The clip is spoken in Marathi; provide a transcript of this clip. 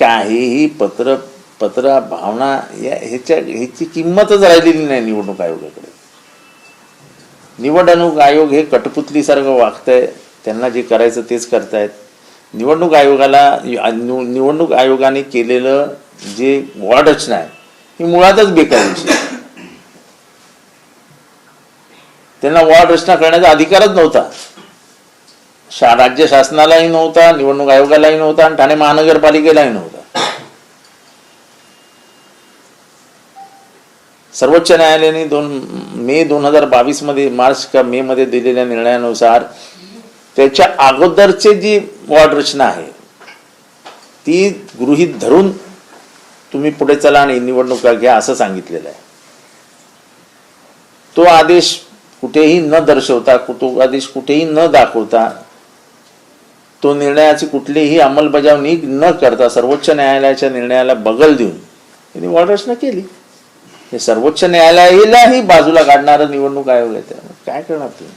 काहीही पत्र भावना ह्याची किंमतच राहिलेली नाही निवडणूक आयोगाकडे. निवडणूक आयोग हे कठपुतलीसारखं वागतंय, त्यांना जे करायचं तेच करतायत. निवडणूक आयोगाने केलेलं जे वॉर्ड रचना आहे ही मुळातच बेकार विषय. त्यांना वॉर्ड रचना करण्याचा अधिकारच नव्हता. राज्य शासनालाही नव्हता, निवडणूक आयोगालाही नव्हता आणि ठाणे महानगरपालिकेलाही नव्हता. सर्वोच्च न्यायालयाने मे 2022 मध्ये मार्च का मे मध्ये दिलेल्या निर्णयानुसार त्याच्या अगोदरचे जी वॉर्ड रचना आहे ती गृहीत धरून तुम्ही पुढे चला आणि निवडणुका घ्या असं सांगितलेलं आहे. तो आदेश कुठेही न दर्शवता, तो आदेश कुठेही न दाखवता, तो निर्णयाची कुठलीही अंमलबजावणी न करता सर्वोच्च न्यायालयाच्या निर्णयाला बगल देऊन त्यांनी वॉर्ड रचना केली. हे सर्वोच्च न्यायालयालाही बाजूला काढणारं निवडणूक आयोग आहे. काय करणार तुम्ही?